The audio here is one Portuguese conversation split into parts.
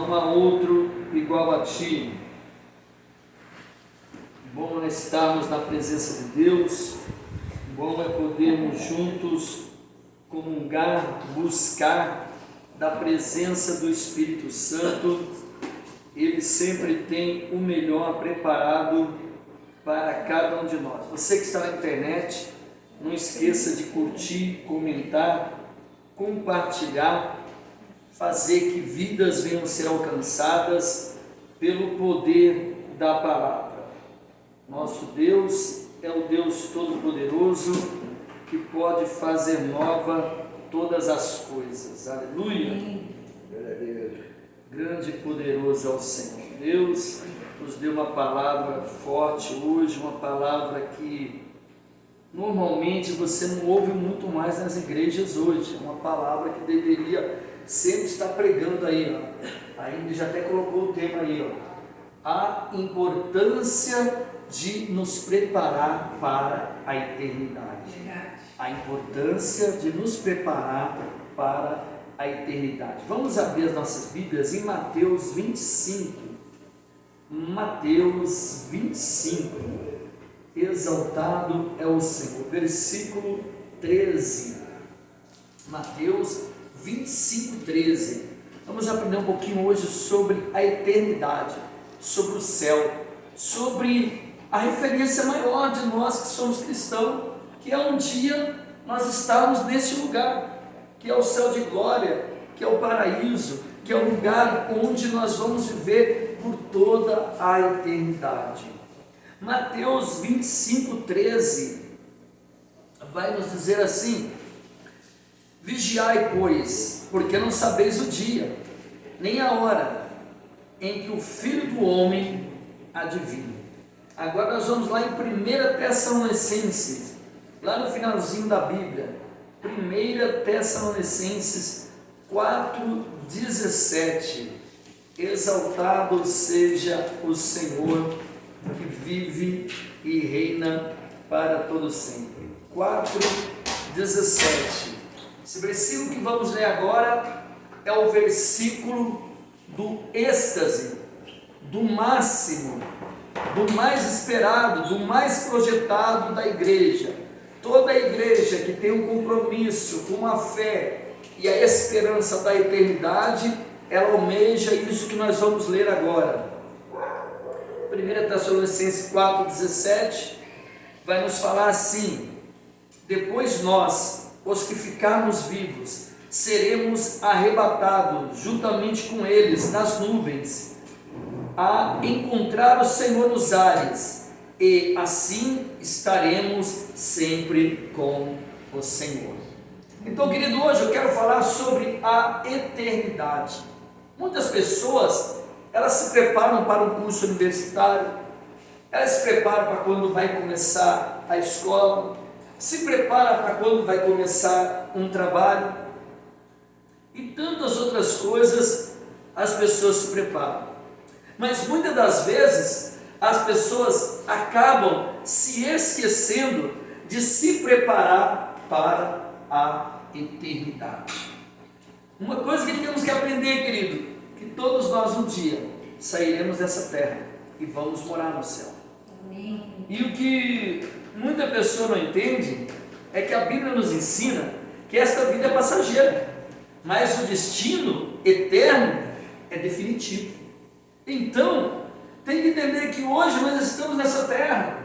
não há outro igual a Ti. Bom é estarmos na presença de Deus, bom é podermos juntos comungar, buscar da presença do Espírito Santo. Ele sempre tem o melhor preparado para cada um de nós. Você que está na internet, não esqueça de curtir, comentar, compartilhar, fazer que vidas venham a ser alcançadas pelo poder da palavra. Nosso Deus é o Deus Todo-Poderoso que pode fazer nova todas as coisas. Aleluia! Grande e poderoso é o Senhor. Deus nos deu uma palavra forte hoje, uma palavra que normalmente você não ouve muito mais nas igrejas hoje. É uma palavra que deveria sempre estar pregando aí, ó. A Ingrid já até colocou o tema aí, ó. A importância de nos preparar para a eternidade. A importância de nos preparar para a eternidade. Vamos abrir as nossas Bíblias em Mateus 25. Mateus 25. Exaltado é o Senhor. Versículo 13. Mateus 25, 13. Vamos aprender um pouquinho hoje sobre a eternidade, sobre o céu, sobre a referência maior de nós que somos cristãos, que é um dia nós estarmos neste lugar, que é o céu de glória, que é o paraíso, que é o lugar onde nós vamos viver por toda a eternidade. Mateus 25, 13 vai nos dizer assim: vigiai, pois, porque não sabeis o dia, nem a hora em que o Filho do Homem há de vir. Agora nós vamos lá em 1 Tessalonicenses, lá no finalzinho da Bíblia, 1 Tessalonicenses 4,17. Exaltado seja o Senhor, que vive e reina para todo sempre. 4,17. Esse versículo que vamos ler agora é o versículo do êxtase, do máximo, do mais esperado, do mais projetado da igreja. Toda a igreja que tem um compromisso com a fé e a esperança da eternidade, ela almeja isso que nós vamos ler agora. 1 Tessalonicenses 4,17 vai nos falar assim: depois nós, os que ficarmos vivos, seremos arrebatados juntamente com eles nas nuvens, a encontrar o Senhor nos ares, e assim estaremos sempre com o Senhor. Então, querido, hoje eu quero falar sobre a eternidade. Muitas pessoas, elas se preparam para um curso universitário, elas se preparam para quando vai começar a escola, se preparam para quando vai começar um trabalho, e tantas outras coisas as pessoas se preparam. Mas muitas das vezes as pessoas acabam se esquecendo de se preparar para a eternidade. Uma coisa que temos que aprender, querido, que todos nós um dia sairemos dessa terra e vamos morar no céu. Amém. E o que muita pessoa não entende é que a Bíblia nos ensina que esta vida é passageira, mas o destino eterno é definitivo. Então, tem que entender que hoje nós estamos nessa terra.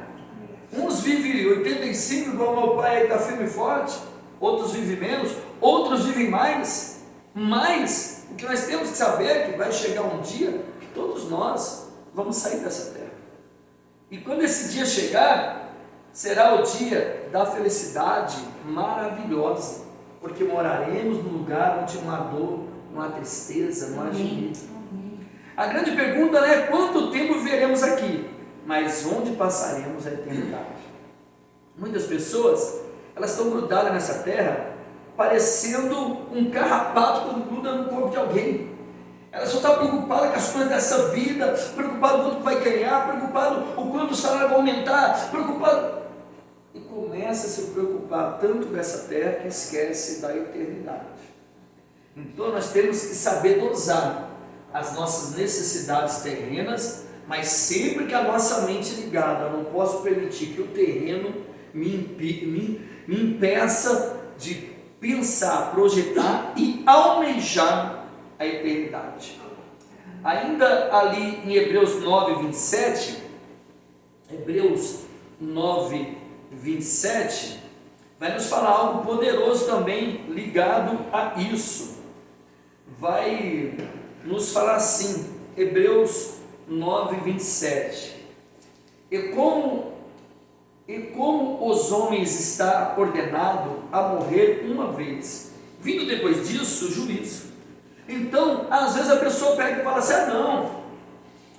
Uns vivem 85, igual meu pai está firme e forte, outros vivem menos, outros vivem mais. Mas o que nós temos que saber é que vai chegar um dia que todos nós vamos sair dessa terra. E quando esse dia chegar, será o dia da felicidade maravilhosa, porque moraremos num lugar onde não há dor, não há tristeza, não há gemido. A grande pergunta é quanto tempo viveremos aqui, mas onde passaremos a eternidade? Muitas pessoas, elas estão grudadas nessa terra, parecendo um carrapato quando gruda no corpo de alguém. Ela só está preocupada com as coisas dessa vida, preocupada com quanto vai ganhar, preocupada com o quanto o salário vai aumentar, preocupada, e começa a se preocupar tanto dessa terra que esquece da eternidade. Então nós temos que saber dosar as nossas necessidades terrenas, mas sempre que a nossa mente ligada. Eu não posso permitir que o terreno me impeça de pensar, projetar e almejar a eternidade. Ainda ali em Hebreus 9, 27, Hebreus 9, 27, vai nos falar algo poderoso também ligado a isso. Vai nos falar assim, Hebreus 9, 27. E como os homens está ordenado a morrer uma vez, vindo depois disso o juízo. Então, às vezes a pessoa pega e fala assim: ah, não,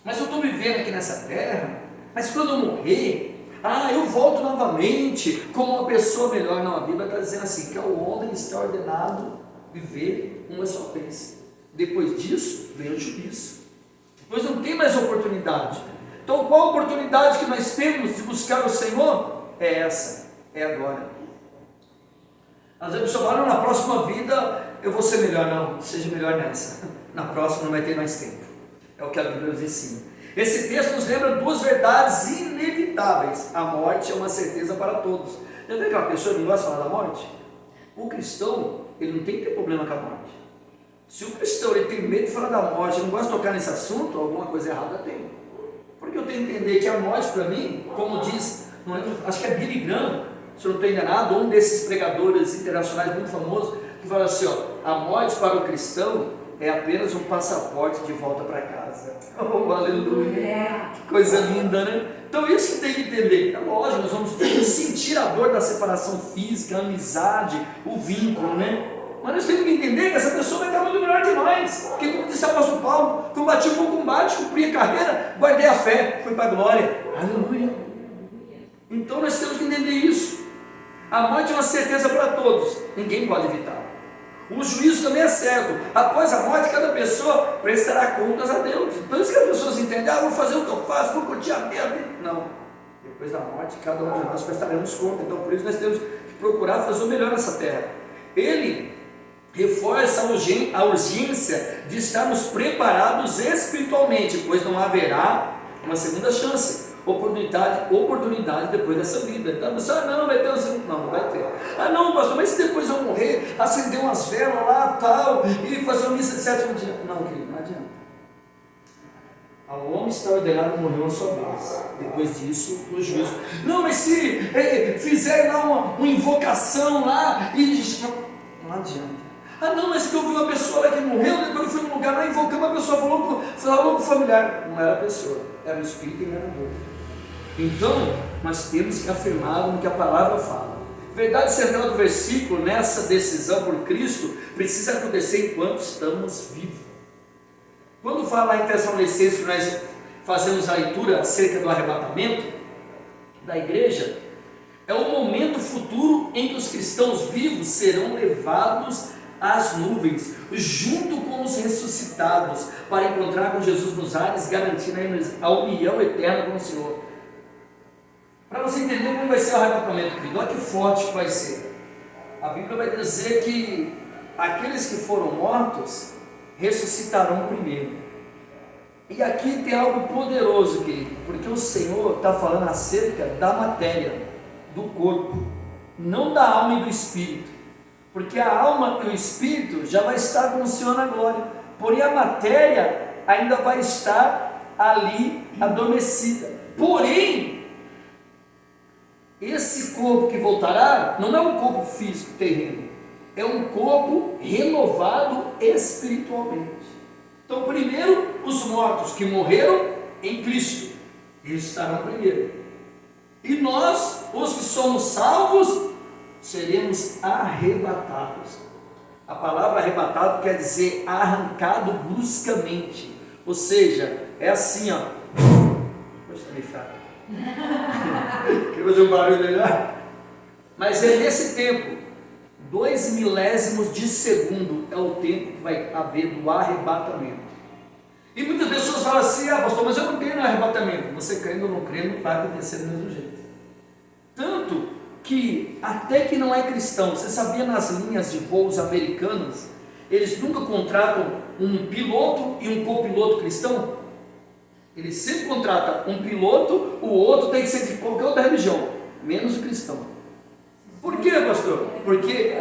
mas eu estou vivendo aqui nessa terra, mas quando eu morrer, eu volto novamente como uma pessoa melhor. Não, a Bíblia está dizendo assim, que ao homem está ordenado viver uma só vez. Depois disso, vem o juízo. Depois não tem mais oportunidade. Então, qual a oportunidade que nós temos de buscar o Senhor? É essa, é agora. Às vezes a pessoa fala: não, na próxima vida eu vou ser melhor. Não, seja melhor nessa. Na próxima não vai ter mais tempo. É o que a Bíblia nos ensina. Esse texto nos lembra duas verdades inevitáveis. A morte é uma certeza para todos. Já viu aquela pessoa que não gosta de falar da morte? O cristão, ele não tem que ter problema com a morte. Se o cristão ele tem medo de falar da morte, não gosta de tocar nesse assunto, alguma coisa errada tem. Porque eu tenho que entender que a morte para mim, como diz, não é, acho que é Billy Graham, se eu não estou enganado, um desses pregadores internacionais muito famosos, que fala assim: a morte para o cristão é apenas um passaporte de volta para casa. Oh, aleluia! Que coisa linda, né? Então isso que tem que entender. É lógico, nós vamos sentir a dor da separação física, a amizade, o vínculo, né? Mas nós temos que entender que essa pessoa vai estar muito melhor que nós. Porque, como disse o apóstolo Paulo, combati o bom combate, cumpri a carreira, guardei a fé, fui para a glória. Aleluia! Então nós temos que entender isso. A morte é uma certeza para todos, ninguém pode evitar. O juízo também é certo. Após a morte, cada pessoa prestará contas a Deus. Então isso que as pessoas entendem: vou fazer o que eu faço, vou curtir a minha vida. Não. Depois da morte, cada um de nós prestaremos contas. Então por isso nós temos que procurar fazer o melhor nessa terra. Ele reforça a urgência de estarmos preparados espiritualmente, pois não haverá uma segunda chance, oportunidade depois dessa vida. Então você: não, vai ter um segundo. Não vai ter. Não, pastor, mas se depois eu morrer, acender umas velas lá, tal, e fazer uma missa de sétimo dia. Não, querido, não adianta. Ao homem está ordenado morrer uma só vez. Depois disso, no juízo. Não, mas se fizerem lá uma invocação lá, e não adianta. Não, mas que eu vi uma pessoa lá que morreu, depois eu fui num lugar lá, invocando, a pessoa falou com o familiar. Não era a pessoa, era o espírito enganador. Então, nós temos que afirmar no que a palavra fala. Verdade central do versículo, nessa decisão por Cristo, precisa acontecer enquanto estamos vivos. Quando fala em Tessalonicenses, que nós fazemos a leitura acerca do arrebatamento da igreja, é o momento futuro em que os cristãos vivos serão levados às nuvens, junto com os ressuscitados, para encontrar com Jesus nos ares, garantindo a união eterna com o Senhor. Para você entender como vai ser o arrebatamento, querido, olha que forte que vai ser. A Bíblia vai dizer que aqueles que foram mortos ressuscitarão primeiro. E aqui tem algo poderoso, querido, porque o Senhor está falando acerca da matéria, do corpo, não da alma e do espírito. Porque a alma e o espírito já vai estar com o Senhor na glória, porém a matéria ainda vai estar ali adormecida. Porém, esse corpo que voltará não é um corpo físico terreno, é um corpo renovado espiritualmente. Então, primeiro, os mortos que morreram em Cristo, eles estarão primeiro. E nós, os que somos salvos, seremos arrebatados. A palavra arrebatado quer dizer arrancado bruscamente. Ou seja, é assim, ó. Poxa, meio fraco. Quer fazer um barulho melhor? Mas é nesse tempo, 2 milésimos de segundo é o tempo que vai haver do arrebatamento. E muitas pessoas falam assim: pastor, mas eu não creio no arrebatamento. Você crendo ou não crendo, vai acontecer do mesmo jeito. Tanto que até que não é cristão, você sabia, nas linhas de voos americanas, eles nunca contratam um piloto e um copiloto cristão? Eles sempre contratam um piloto, o outro tem que ser de qualquer outra religião, menos o cristão. Por quê, pastor? Porque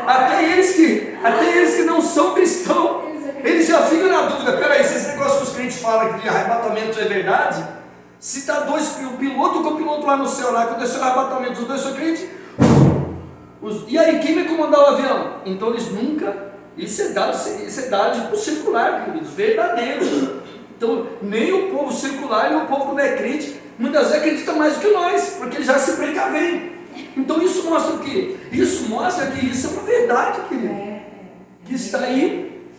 até eles que não são cristãos, eles já ficam na dúvida. Peraí, se esse negócio que os crentes falam que arrebatamento é verdade, se está dois, o piloto e o copiloto lá no céu, lá aconteceu o arrebatamento, os dois são crentes, e aí quem vai comandar o avião? Então eles nunca, isso é dado para o circular, queridos, verdadeiro. Então nem o povo circular, nem o povo que não é crente, muitas vezes acredita mais do que nós, porque eles já se precavem. Então isso mostra o quê? Isso mostra que isso é uma verdade, querido, que está aí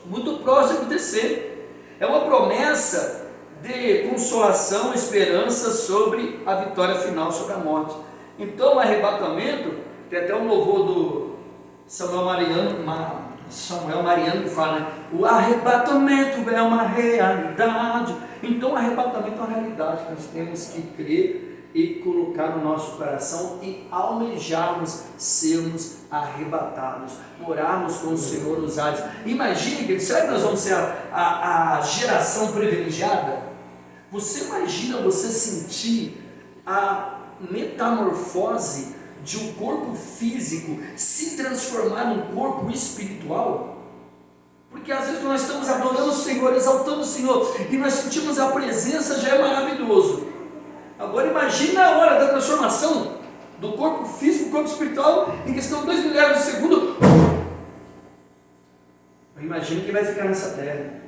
muito próximo de acontecer. É uma promessa de consolação, esperança sobre a vitória final sobre a morte. Então o arrebatamento, tem até um louvor do Samuel Mariano que fala, né? O arrebatamento é uma realidade. Então o arrebatamento é uma realidade que nós temos que crer e colocar no nosso coração e almejarmos sermos arrebatados, morarmos com o Senhor nos ares. Imagine, que será que nós vamos ser a geração privilegiada? Você imagina você sentir a metamorfose de um corpo físico se transformar num corpo espiritual? Porque às vezes nós estamos adorando o Senhor, exaltando o Senhor, e nós sentimos a presença, já é maravilhoso. Agora imagina a hora da transformação do corpo físico, corpo espiritual, em questão de 2 milésimos de segundo. Imagina quem vai ficar nessa terra.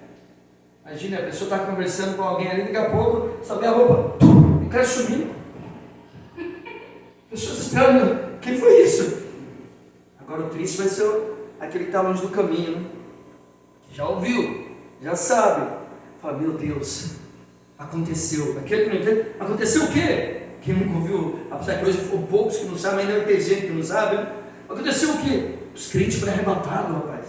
Imagina, a pessoa está conversando com alguém ali, daqui a pouco sobe a roupa e cai sumindo. Pessoas esperando, quem foi isso? Agora o triste vai ser aquele que está longe do caminho, né? Já ouviu, já sabe. Fala, meu Deus, aconteceu. Aquele que não entende, aconteceu o quê? Quem nunca ouviu, apesar que hoje foram poucos que não sabem, ainda tem gente que não sabe. Aconteceu o quê? Os crentes foram arrebatados, rapaz.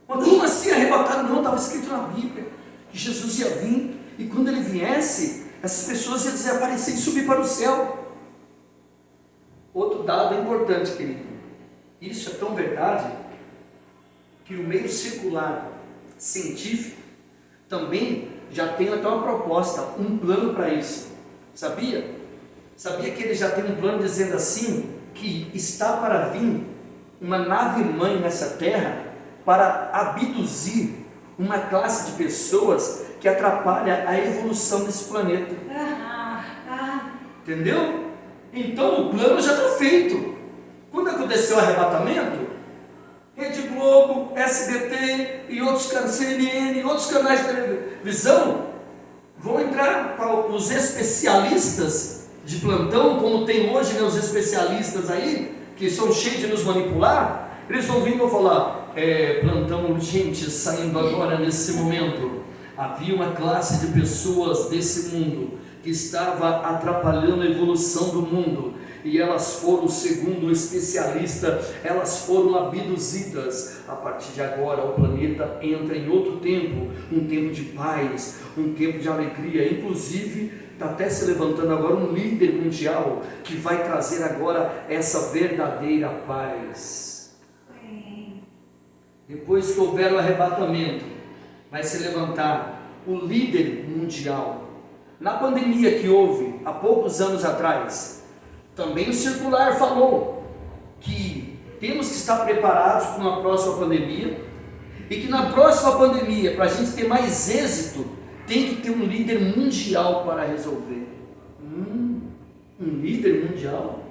Mas como assim arrebatado? Não, estava escrito na Bíblia que Jesus ia vir, e quando ele viesse, essas pessoas iam desaparecer e subir para o céu. Outro dado importante, querido, isso é tão verdade, que o meio circular científico também já tem até uma proposta, um plano para isso. Sabia? Sabia que ele já tem um plano dizendo assim, que está para vir uma nave-mãe nessa terra para abduzir uma classe de pessoas que atrapalha a evolução desse planeta. Entendeu? Então o plano já está feito. Quando aconteceu o arrebatamento, Rede Globo, SBT e outros canais, CNN e outros canais de televisão vão entrar para os especialistas de plantão, como tem hoje, né, os especialistas aí, que são cheios de nos manipular. Eles vão vir e vão falar, plantão urgente saindo agora nesse momento. Havia uma classe de pessoas desse mundo que estava atrapalhando a evolução do mundo, e elas foram, segundo o especialista, elas foram abduzidas. A partir de agora o planeta entra em outro tempo, um tempo de paz, um tempo de alegria. Inclusive está até se levantando agora um líder mundial que vai trazer agora essa verdadeira paz. Depois que houver o arrebatamento, vai se levantar o líder mundial. Na pandemia que houve há poucos anos atrás, também o circular falou que temos que estar preparados para uma próxima pandemia, e que na próxima pandemia, para a gente ter mais êxito, tem que ter um líder mundial para resolver. Um líder mundial?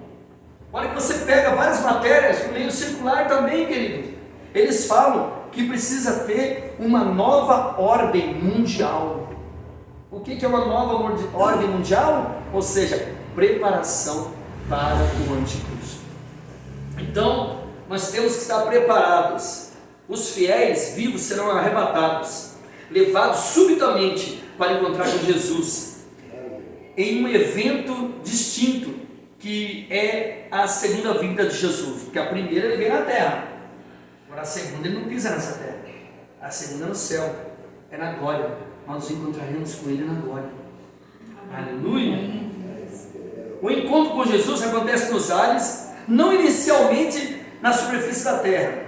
Olha que você pega várias matérias, no meio circular também, queridos, eles falam que precisa ter uma nova ordem mundial. O que é uma nova ordem mundial? Ou seja, preparação para o anticristo. Então, nós temos que estar preparados. Os fiéis vivos serão arrebatados, levados subitamente para encontrar com Jesus, em um evento distinto, que é a segunda vinda de Jesus. Porque a primeira ele veio na terra, agora a segunda ele não pisa nessa terra, a segunda é no céu, é na glória. Nós nos encontraremos com ele na glória. Aleluia! O encontro com Jesus acontece nos ares, não inicialmente na superfície da terra.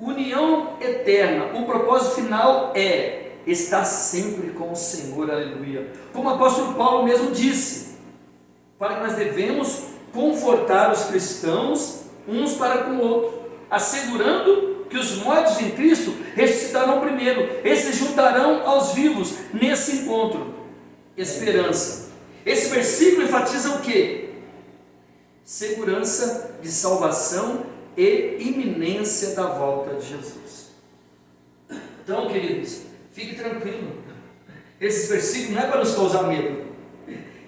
união eterna. O propósito final é estar sempre com o Senhor, aleluia. Como o apóstolo Paulo mesmo disse, para que nós devemos confortar os cristãos uns para com o outro, assegurando que os mortos em Cristo ressuscitarão primeiro, esses juntarão aos vivos nesse encontro. Esperança. Esse versículo enfatiza o quê? Segurança de salvação e iminência da volta de Jesus. Então, queridos, fique tranquilo. Esse versículo não é para nos causar medo.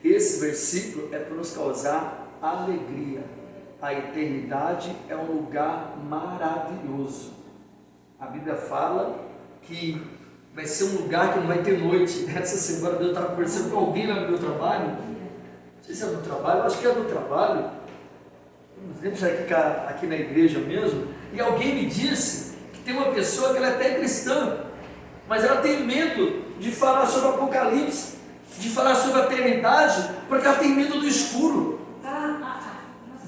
Esse versículo é para nos causar alegria. A eternidade é um lugar maravilhoso. A Bíblia fala que vai ser um lugar que não vai ter noite. Essa semana eu estava conversando com alguém lá no meu trabalho. Não sei se é do trabalho, eu acho que é do trabalho. Não lembro se é aqui na igreja mesmo. E alguém me disse que tem uma pessoa que ela é até cristã, mas ela tem medo de falar sobre o Apocalipse, de falar sobre a eternidade, porque ela tem medo do escuro.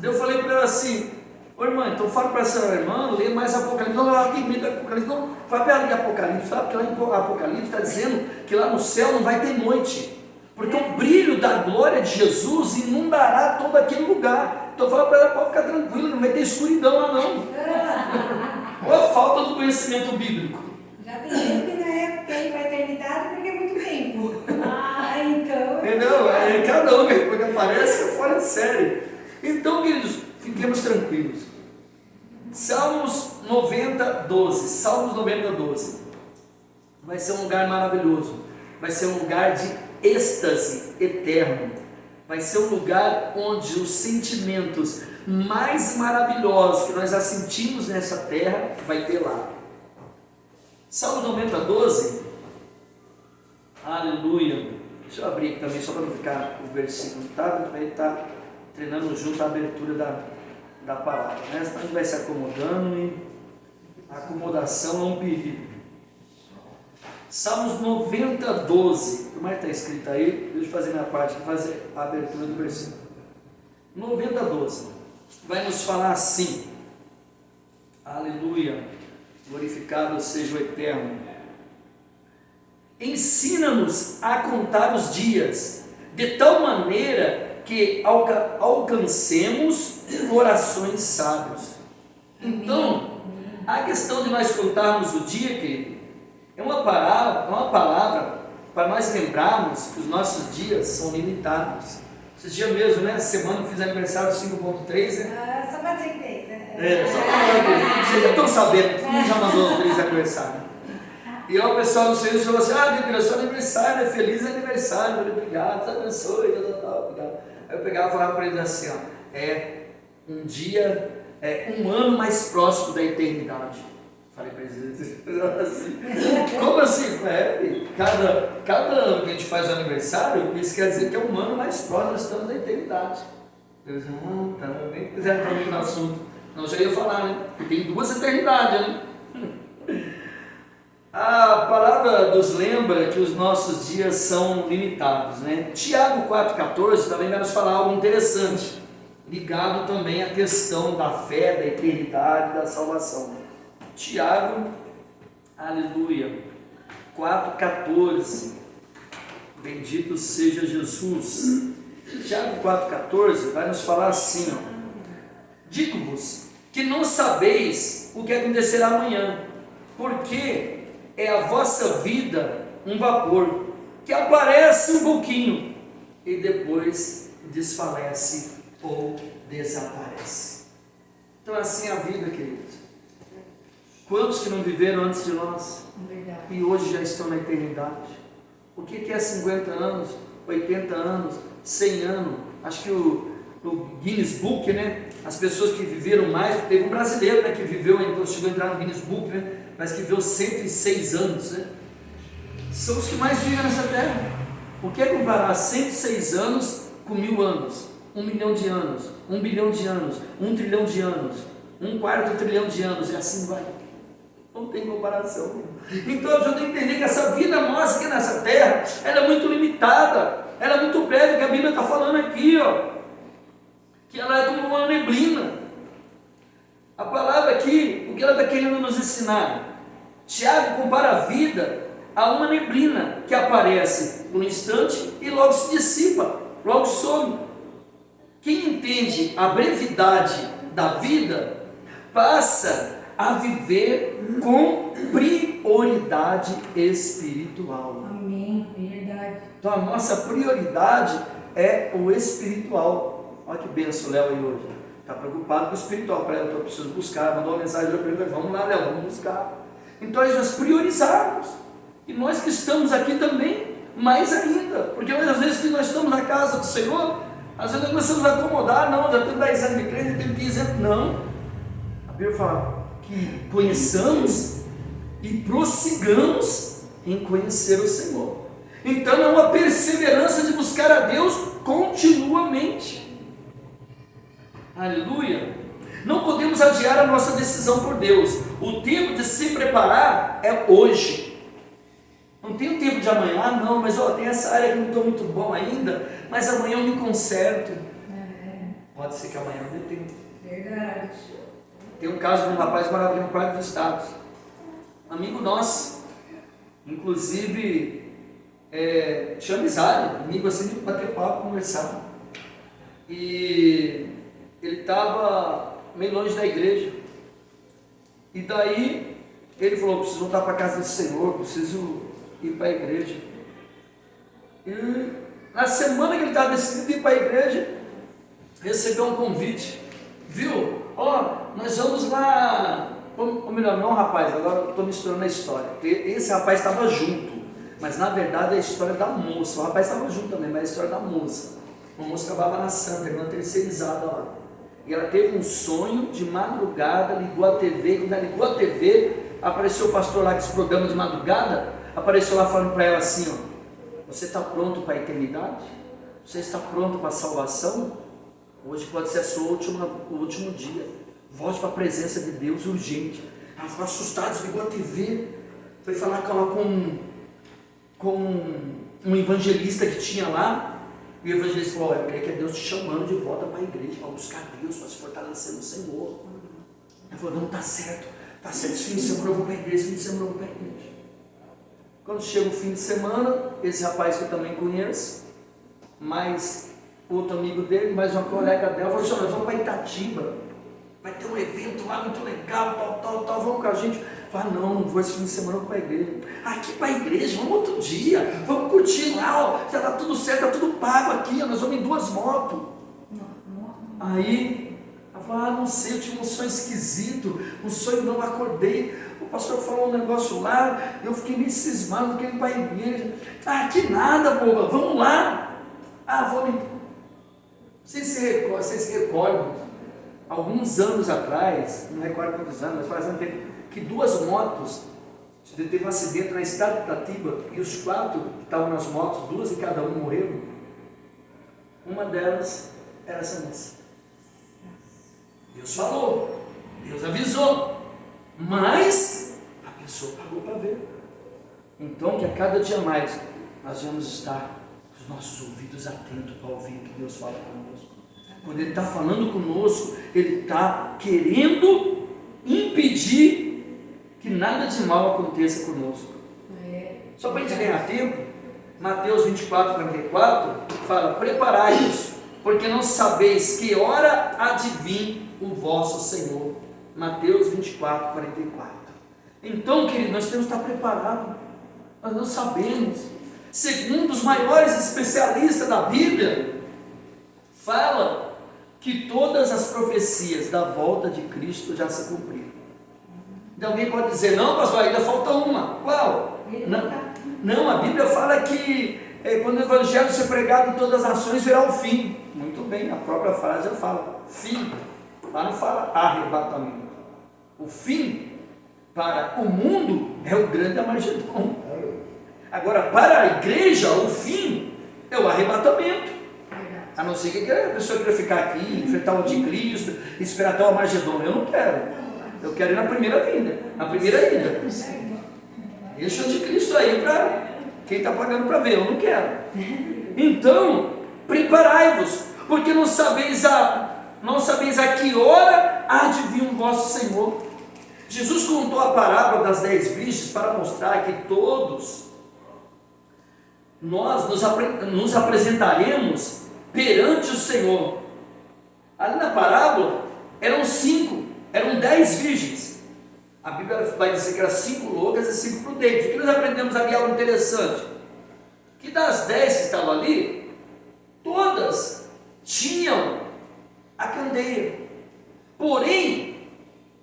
Eu falei para ela assim: ô irmã, então fala para essa irmã ler mais Apocalipse. Não, ela tem medo do Apocalipse. Não, vai para ler Apocalipse, sabe? Porque lá em Apocalipse está dizendo que lá no céu não vai ter noite, porque o brilho da glória de Jesus inundará todo aquele lugar. Então fala para ela: pode ficar tranquila, não vai ter escuridão lá não. Olha a falta do conhecimento bíblico. Já tem gente que não é tempo para a eternidade porque é muito tempo. Então. Não, é cada um que aparece que é fora de série. Então, queridos, fiquemos tranquilos. Salmos 90, 12. Salmos 90, 12. Vai ser um lugar maravilhoso. Vai ser um lugar de êxtase eterno. Vai ser um lugar onde os sentimentos mais maravilhosos que nós já sentimos nessa terra vai ter lá. Salmos 90, 12. Aleluia. Deixa eu abrir aqui também, só para não ficar o versículo, tá? A gente está treinando junto a abertura da palavra, né? Senão a gente vai se acomodando e a acomodação é um perigo. Salmos 90, 12. Como é que está escrito aí? Deixa eu fazer minha parte, fazer a abertura do versículo. 90, 12. Vai nos falar assim: aleluia, glorificado seja o Eterno. Ensina-nos a contar os dias, de tal maneira que alcancemos corações sábios. Então, a questão de nós contarmos o dia, querido, é uma palavra para nós lembrarmos que os nossos dias são limitados. Esses dias mesmo, né? Essa semana eu fiz aniversário 5.3, né? Só para dizer que tem, né? Só para falar que vocês já estão sabendo, todo mundo já mandou feliz aniversário. E aí o pessoal no serviço falou assim: seu aniversário, feliz aniversário, obrigado, Deus abençoe, obrigado. Aí eu pegava e falava para eles assim: é um dia, um ano mais próximo da eternidade. Falei para eles assim: como assim? Cada ano que a gente faz o aniversário, isso quer dizer que é um ano mais próximo, nós estamos da eternidade. Eu disse: tá, bem que quiser entrar no assunto. Não, já ia falar, né? Porque tem duas eternidades, né? A palavra nos lembra que os nossos dias são limitados, né? Tiago 4,14 também vai nos falar algo interessante, ligado também à questão da fé, da eternidade, da salvação. Tiago, aleluia, 4,14, bendito seja Jesus. Tiago 4,14 vai nos falar assim: digo-vos que não sabeis o que acontecerá amanhã, porque é a vossa vida um vapor, que aparece um pouquinho e depois desfalece ou desaparece. Então assim é a vida, queridos. Quantos que não viveram antes de nós? Verdade. E hoje já estão na eternidade? O que é 50 anos, 80 anos, 100 anos? Acho que o Guinness Book, né? As pessoas que viveram mais, teve um brasileiro, né, que viveu, então chegou a entrar no Guinness Book, né? Mas que viveu 106 anos, né? São os que mais vivem nessa terra. O que é comparar 106 anos com 1000 anos? 1 milhão de anos, 1 bilhão de anos, 1 trilhão de anos, 1/4 trilhão de anos, e assim vai. Não tem comparação. Então eu tenho que entender que essa vida nossa aqui nessa terra, ela é muito limitada, ela é muito breve, que a Bíblia está falando aqui, que ela é como uma neblina. A palavra aqui, o que ela está querendo nos ensinar neblina que aparece por um instante e logo se dissipa, logo some. Quem entende a brevidade da vida passa a viver com prioridade espiritual. Amém, verdade. Então a nossa prioridade é o espiritual. Olha que benção o Léo aí hoje. Está preocupado com o espiritual. Para eu preciso buscar, mandou uma mensagem para ele, vamos lá, Léo, vamos buscar. Então nós priorizarmos. E nós que estamos aqui também, mais ainda. Porque às vezes que nós estamos na casa do Senhor, às vezes nós começamos a acomodar, não, já tenho 10 anos de crente, já tenho 15 anos. Não. A Bíblia fala que conheçamos e prossigamos em conhecer o Senhor. Então é uma perseverança de buscar a Deus continuamente. Aleluia. Não podemos adiar a nossa decisão por Deus. O tempo de se preparar é hoje. Não tem o tempo de amanhã. Ah não, mas tem essa área que não estou muito bom ainda, mas amanhã eu me conserto. Pode ser que amanhã não dê tempo. Verdade. Tem um caso de um rapaz que morava aqui no Parque dos Estados, amigo nosso, inclusive tinha amizade, amigo assim de bater papo, conversar, e ele estava meio longe da igreja, e daí ele falou: preciso voltar para a casa do Senhor, preciso ir para a igreja. E na semana que ele estava decidido ir para a igreja, recebeu um convite, viu? Nós vamos lá, ou melhor, não rapaz, agora estou misturando a história, esse rapaz estava junto, mas na verdade é a história da moça, o rapaz estava junto também, mas é a história da moça. Uma moça trabalhava na Santa, uma terceirizada lá, e ela teve um sonho de madrugada, ligou a TV, quando ela ligou a TV, apareceu o pastor lá com esse programa de madrugada, apareceu lá falando para ela assim, você está pronto para a eternidade? Você está pronto para a salvação? Hoje pode ser o último dia. Volte para a presença de Deus urgente. Ela ficou assustada, desligou a TV. Foi falar com um evangelista que tinha lá. E o evangelista falou: eu creio que é Deus te chamando de volta para a igreja, para buscar Deus, para se fortalecer no Senhor. Ela falou: não, está certo. Está certo, esse fim de semana eu vou para a igreja, esse fim de semana eu vou para a igreja. Quando chega o fim de semana, esse rapaz que eu também conheço, mais outro amigo dele, mais uma colega dela, falou assim: nós vamos para Itatiba, vai ter um evento lá muito legal, tal, vamos com a gente. Falei: não vou esse fim de semana, eu vou para a igreja. Aqui para a igreja, vamos outro dia, vamos curtir lá, já está tudo certo, está tudo pago aqui, nós vamos em 2 motos. Aí, ela falou: não sei, eu tive um sonho esquisito, um sonho não acordei, o pastor falou um negócio lá, eu fiquei meio cismado, querendo ir para a igreja. Que nada, boba, vamos lá. Vamos. Vocês se recordam, alguns anos atrás, não recordo quantos anos, mas faz um tempo, que 2 motos, teve um acidente na estrada de Itatiba, e os 4 que estavam nas motos, 2 e cada um morreram. Uma delas era essa moça. Deus falou, Deus avisou, mas a pessoa pagou para ver. Então que a cada dia mais nós vamos estar com os nossos ouvidos atentos para ouvir o que Deus fala conosco. Quando Ele está falando conosco, Ele está querendo impedir que nada de mal aconteça conosco. Só para a gente ganhar tempo, Mateus 24, 44 fala: preparai-vos, porque não sabeis que hora há de vir o vosso Senhor. Mateus 24, 44. Então, querido, nós temos que estar preparados. Nós não sabemos. Segundo os maiores especialistas da Bíblia, fala que todas as profecias da volta de Cristo já se cumpriram. Então alguém pode dizer: não, pastor, ainda falta uma. Qual? Não, a Bíblia fala que quando o evangelho ser pregado em todas as nações, virá o fim. Muito bem, a própria frase fala fim. Lá não fala arrebatamento. O fim para o mundo é o grande Armagedon. Agora, para a igreja, o fim é o arrebatamento. A não ser que a pessoa queira ficar aqui, enfrentar o anticristo, esperar até o Armagedon. Eu não quero. Eu quero ir na primeira vinda. Na primeira ida. Deixa o anticristo aí para quem está pagando para ver. Eu não quero. Então, preparai-vos, porque não sabeis a que hora há de vir o vosso Senhor. Jesus contou a parábola das 10 virgens para mostrar que todos nós nos apresentaremos perante o Senhor. Ali na parábola eram 5, eram 10 virgens. A Bíblia vai dizer que eram 5 loucas e 5 prudentes. O que nós aprendemos ali? Algo interessante, que das 10 que estavam ali, todas tinham a candeia. Porém,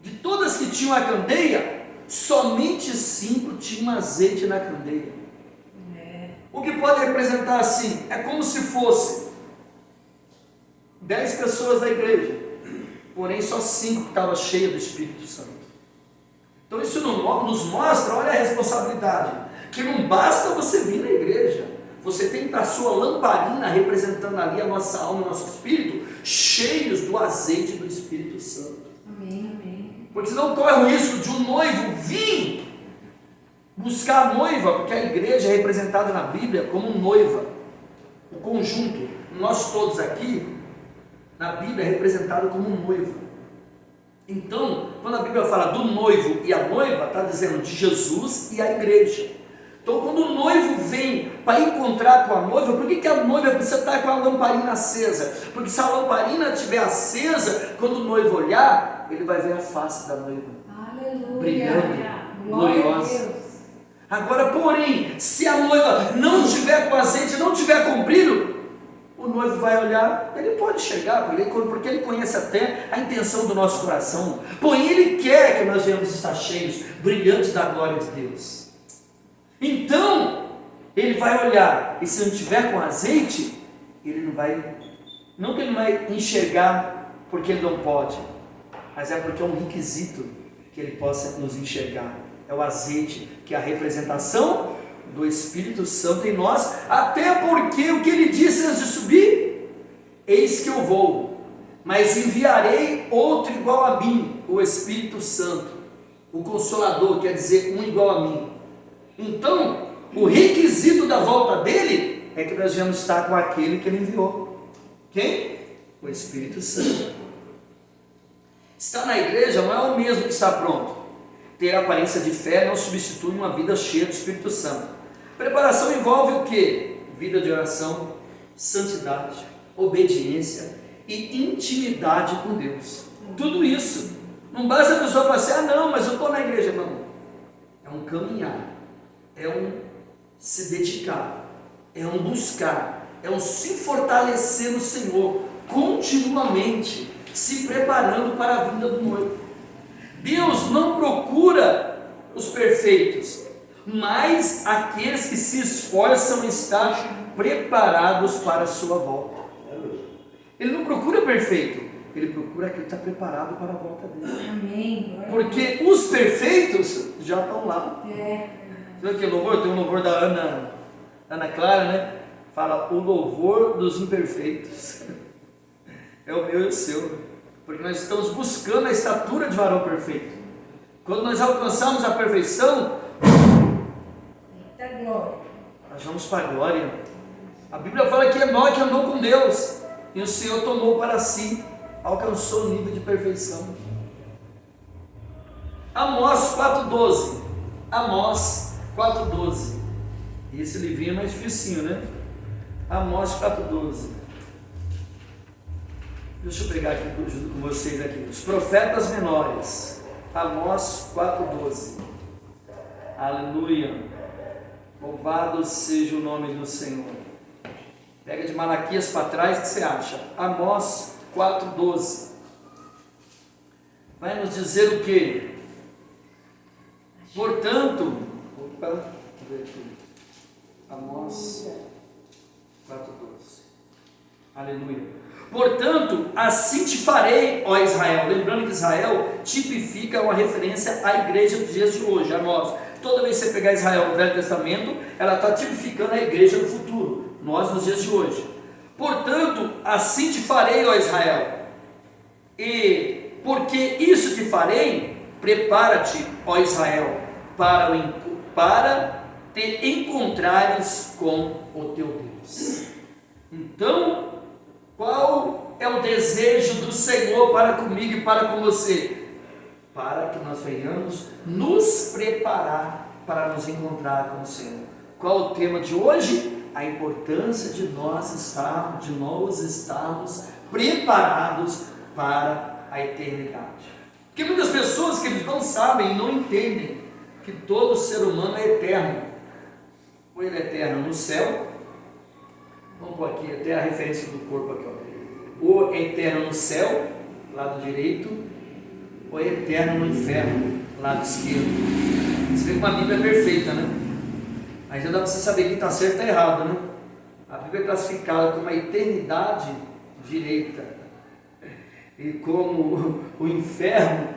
de todas que tinham a candeia, somente 5 tinham azeite na candeia. O que pode representar assim? É como se fosse 10 pessoas da igreja, porém só 5 que estavam cheias do Espírito Santo. Então isso nos mostra, olha a responsabilidade, que não basta você vir na igreja, você tem que estar a sua lamparina representando ali a nossa alma, o nosso espírito, cheios do azeite do Espírito Santo. Amém, amém. Porque senão corre o risco de um noivo vir buscar a noiva, porque a igreja é representada na Bíblia como noiva, o conjunto, nós todos aqui, na Bíblia é representado como noiva. Então, quando a Bíblia fala do noivo e a noiva, está dizendo de Jesus e a igreja. Então, quando o noivo vem para encontrar com a noiva, por que a noiva precisa estar com a lamparina acesa? Porque se a lamparina estiver acesa, quando o noivo olhar, ele vai ver a face da noiva. Aleluia. Brilhando, Glória a gloriosa. Deus. Agora, porém, se a noiva não tiver com azeite, não tiver com brilho, o noivo vai olhar, ele pode chegar, porque ele conhece até a intenção do nosso coração, porém ele quer que nós venhamos estar cheios, brilhantes da glória de Deus. Então, ele vai olhar, e se não tiver com azeite, ele não que ele não vai enxergar porque ele não pode, mas é porque é um requisito que ele possa nos enxergar, é o azeite, que é a representação do Espírito Santo em nós, até porque o que ele disse antes de subir, eis que eu vou, mas enviarei outro igual a mim, o Espírito Santo, o Consolador, quer dizer, um igual a mim. Então, o requisito da volta dele é que nós vamos estar com aquele que ele enviou. Quem? O Espírito Santo. Estar na igreja não é o mesmo que estar pronto. Ter aparência de fé não substitui uma vida cheia do Espírito Santo. Preparação envolve o quê? Vida de oração, santidade, obediência e intimidade com Deus. Tudo isso. Não basta a pessoa falar assim, não, mas eu estou na igreja. Não. É um caminhar, é um se dedicar, é um buscar, é um se fortalecer no Senhor, continuamente se preparando para a vinda do noivo. Deus não procura os perfeitos, mas aqueles que se esforçam em estar preparados para a sua volta. Ele não procura perfeito, ele procura aquele que está preparado para a volta dele. Amém. Porque os perfeitos já estão lá. É. Você viu que louvor? Tem um louvor da Ana Clara, né? Fala o louvor dos imperfeitos. É o meu e o seu. Porque nós estamos buscando a estatura de varão perfeito. Quando nós alcançamos a perfeição, Eita glória. nós vamos para a glória. A Bíblia fala que Enoque andou com Deus e o Senhor tomou para si, alcançou o nível de perfeição. Amós 4,12. Amós 4,12. Esse livrinho é mais dificinho, né? Amós 4,12. Deixa eu pegar aqui junto com vocês aqui. Os profetas menores. Amós 4,12. Aleluia. Louvado seja o nome do Senhor. Pega de Malaquias para trás, o que você acha? Amós 4,12. Vai nos dizer o quê? Portanto, Amós 4,12. Aleluia. Portanto, assim te farei, ó Israel. Lembrando que Israel tipifica uma referência à igreja dos dias de hoje, a nós. Toda vez que você pegar Israel no Velho Testamento, ela está tipificando a igreja do futuro, nós nos dias de hoje. Portanto, assim te farei, ó Israel. E porque isso te farei, prepara-te, ó Israel, para te encontrares com o teu Deus. Então, qual é o desejo do Senhor para comigo e para com você? Para que nós venhamos nos preparar para nos encontrar com o Senhor. Qual é o tema de hoje? a importância de nós estarmos preparados para a eternidade. Porque muitas pessoas que eles não sabem e não entendem que todo ser humano é eterno. Ou ele é eterno no céu, vamos pôr aqui até a referência do corpo aqui, ó. Ou é eterno no céu, lado direito, ou é eterno no inferno, lado esquerdo. Você vê que uma Bíblia é perfeita, né? Aí já dá para você saber quem está certo e está errado, né? A Bíblia é classificada como a eternidade direita, e como o inferno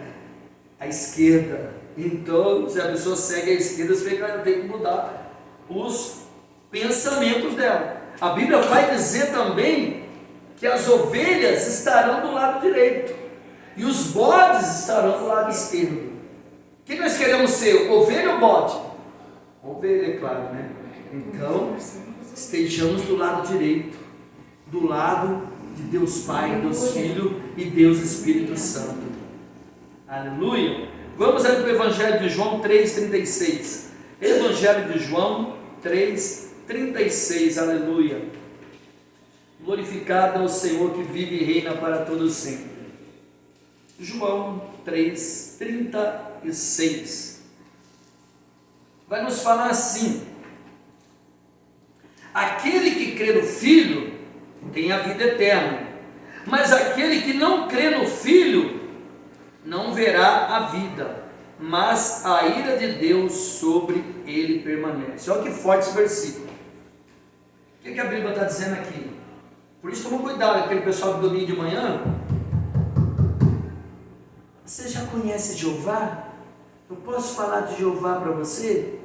à esquerda. Então, se a pessoa segue a esquerda, você vê que ela tem que mudar os pensamentos dela. A Bíblia vai dizer também que as ovelhas estarão do lado direito e os bodes estarão do lado esquerdo. O que nós queremos ser? Ovelha ou bode? Ovelha, é claro, né? Então, estejamos do lado direito, do lado de Deus Pai, Deus Filho e Deus Espírito Santo. Aleluia! Vamos aí para o Evangelho de João 3,36. Evangelho de João 3,36. Aleluia! Glorificado é o Senhor que vive e reina para todo sempre. João 3,36. Vai nos falar assim: aquele que crê no Filho tem a vida eterna, mas aquele que não crê no Filho não verá a vida, mas a ira de Deus sobre ele permanece. Olha que forte esse versículo. O que a Bíblia está dizendo aqui? Por isso toma cuidado, aquele pessoal do domingo de manhã. Você já conhece Jeová? Eu posso falar de Jeová para você?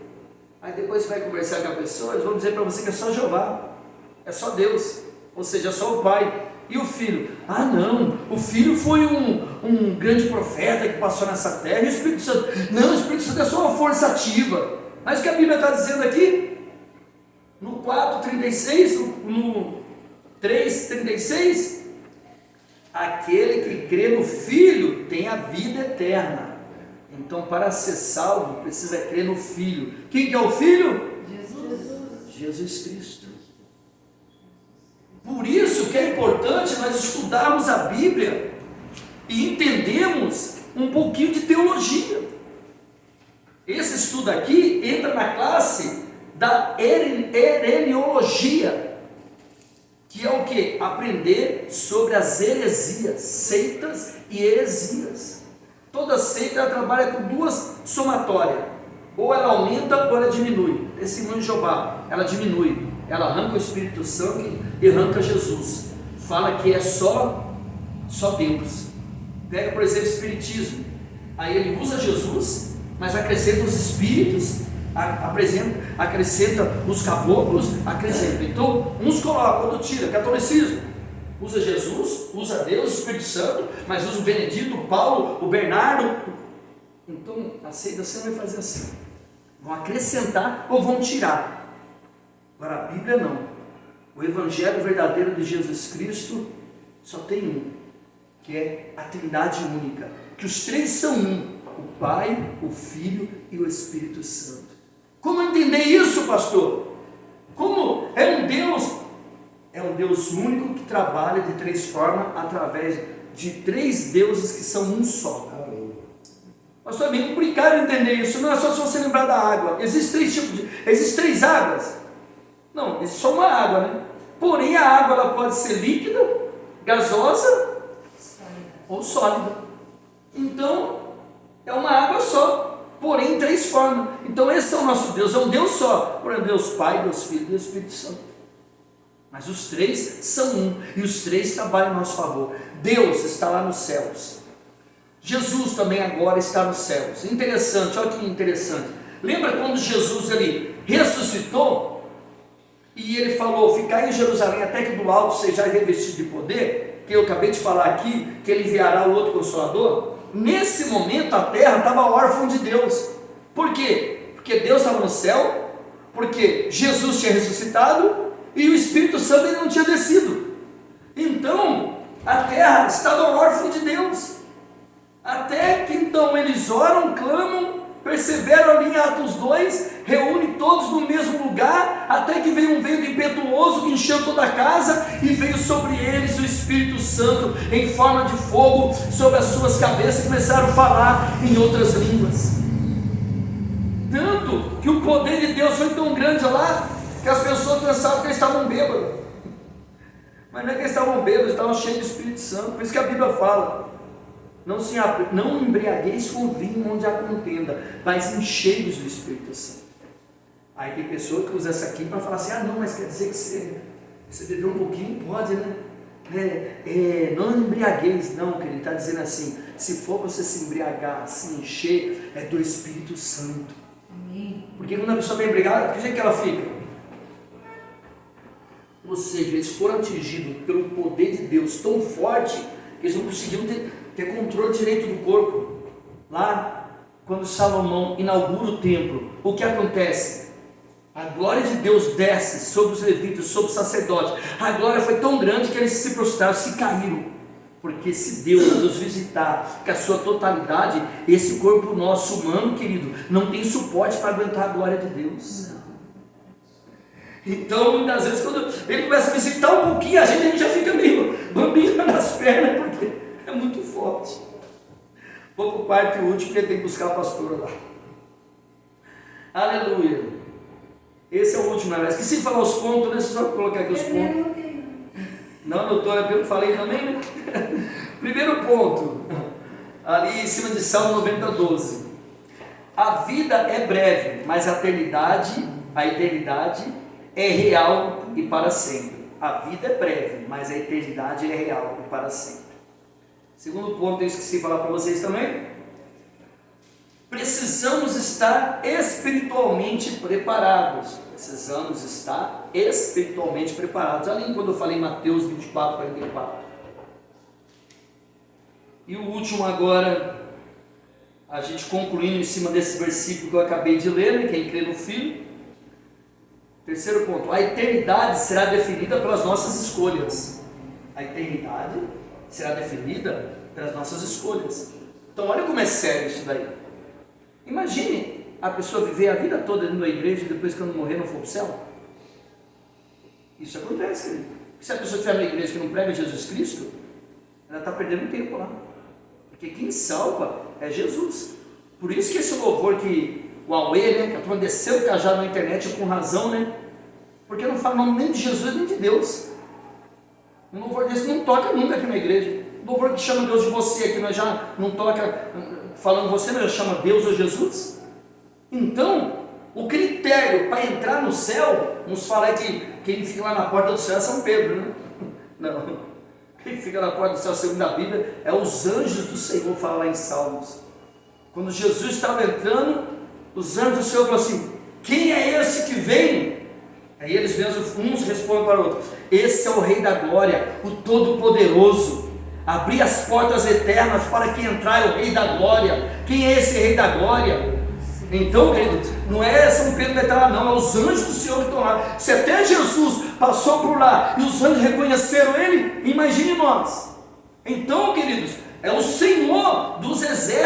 Aí depois você vai conversar com a pessoa, eles vão dizer para você que é só Jeová, é só Deus, ou seja, é só o Pai. E o Filho? Ah não, o Filho foi um grande profeta que passou nessa terra. E o Espírito Santo? Não, o Espírito Santo é só uma força ativa. Mas o que a Bíblia está dizendo aqui? No 4,36, no 3,36, aquele que crê no Filho tem a vida eterna. Então, para ser salvo, precisa crer no Filho. Quem que é o Filho? Jesus Cristo. Por isso que é importante nós estudarmos a Bíblia e entendermos um pouquinho de teologia. Esse estudo aqui entra na classe da hereniologia, que é o que? Aprender sobre as heresias, seitas e heresias. Toda seita ela trabalha com duas somatórias: ou ela aumenta ou ela diminui. Testemunho de Jeová, ela diminui, ela arranca o Espírito Santo e arranca Jesus. Fala que é só Deus. Pega, por exemplo, o Espiritismo, aí ele usa Jesus, mas acrescenta os espíritos, acrescenta os caboclos, acrescenta. Então, uns colocam, outro tira. Catolicismo usa Jesus, usa Deus, o Espírito Santo, mas usa o Benedito, o Paulo, o Bernardo. Então, a seita você vai fazer assim: vão acrescentar ou vão tirar. Agora, a Bíblia não. O Evangelho verdadeiro de Jesus Cristo só tem um, que é a Trindade única, que os três são um: o Pai, o Filho e o Espírito Santo. Como entender isso, pastor? Como é um Deus único que trabalha de três formas, através de três deuses que são um só. Pastor, é bem complicado entender isso. Não é só se você lembrar da água. Existem três águas? Não, existe só uma água, né? Porém, a água ela pode ser líquida, gasosa ou sólida. Então, é uma água só, porém em três formas. Então, esse é o nosso Deus, é um Deus só. Por exemplo, Deus Pai, Deus Filho e Deus Espírito Santo. Mas os três são um, e os três trabalham a nosso favor. Deus está lá nos céus. Jesus também agora está nos céus. Interessante, olha que interessante. Lembra quando Jesus ele ressuscitou? E ele falou: ficar em Jerusalém até que do alto seja revestido de poder, que eu acabei de falar aqui, que ele enviará o outro Consolador. Nesse momento a terra estava órfã de Deus. Por quê? Porque Deus estava no céu, porque Jesus tinha ressuscitado e o Espírito Santo ainda não tinha descido. Então a terra estava órfã de Deus, até que então eles oram, clamam, perseveram ali em Atos 2, reúne todos no mesmo lugar, até Até que veio um vento impetuoso que encheu toda a casa, e veio sobre eles o Espírito Santo em forma de fogo sobre as suas cabeças, e começaram a falar em outras línguas. Tanto que o poder de Deus foi tão grande lá, que as pessoas pensavam que eles estavam bêbados. Mas não é que eles estavam bêbados, estavam cheios do Espírito Santo. Por isso que a Bíblia fala: não embriagueis com vinho onde há contenda, mas enchei-vos do Espírito Santo. Aí tem pessoa que usa essa aqui para falar assim: não, mas quer dizer que você bebeu um pouquinho? Pode, né? Não embriagueis. Não, que ele está dizendo assim: se for para você se embriagar, se encher, é do Espírito Santo. Amém. Porque quando a pessoa está embriagada, que jeito que ela fica? Ou seja, eles foram atingidos pelo poder de Deus tão forte que eles não conseguiam ter controle direito do corpo. Lá, quando Salomão inaugura o templo, o que acontece? A glória de Deus desce sobre os levitas, sobre os sacerdotes. A glória foi tão grande que eles se prostraram, se caíram. Porque se Deus nos visitar com a sua totalidade, esse corpo nosso humano, querido, não tem suporte para aguentar a glória de Deus. Então, muitas vezes, quando ele começa a visitar um pouquinho, a gente já fica meio bambinho nas pernas, porque é muito forte. Vou para o parte último, porque tem que buscar a pastora lá. Aleluia. Esse é o último, né? Esqueci de falar os pontos, né? Só colocar aqui os pontos. Não, doutora, pelo que falei também, né? Primeiro ponto, ali em cima de Salmo 90, 12. A vida é breve, mas a eternidade é real e para sempre. A vida é breve, mas a eternidade é real e para sempre. Segundo ponto, eu esqueci de falar para vocês também. Precisamos estar espiritualmente preparados. Precisamos estar espiritualmente preparados. Ali quando eu falei em Mateus 24, 44. E o último agora, a gente concluindo em cima desse versículo que eu acabei de ler, né? Quem crê no Filho. Terceiro ponto, a eternidade será definida pelas nossas escolhas. A eternidade será definida pelas nossas escolhas. Então olha como é sério isso daí. Imagine a pessoa viver a vida toda dentro da igreja e depois quando morrer não for para o céu. Isso acontece, querido. Se a pessoa estiver na igreja que não prega Jesus Cristo, ela está perdendo tempo lá. Porque quem salva é Jesus. Por isso que esse louvor que o Aue, né, que a turma desceu o cajado na internet com razão, né? Porque não fala nome nem de Jesus nem de Deus. Um louvor desse não toca nunca aqui na igreja. Um louvor que chama Deus de você, que nós já não toca falando você, mas já chama Deus ou Jesus. Então, o critério para entrar no céu, nos fala que quem fica lá na porta do céu é São Pedro, né? Não. Quem fica na porta do céu, segundo a Bíblia, é os anjos do Senhor, fala lá em Salmos. Quando Jesus estava entrando, os anjos do Senhor falaram assim: quem é esse que vem? Aí eles mesmos, uns respondem para o outro: esse é o Rei da Glória, o Todo-Poderoso. Abrir as portas eternas para que entrar o Rei da Glória. Quem é esse Rei da Glória? Então, querido, não é São Pedro que vai estar lá, não, é os anjos do Senhor que estão lá. Se até Jesus passou por lá e os anjos reconheceram ele, imagine nós. Então, queridos, é o Senhor dos exércitos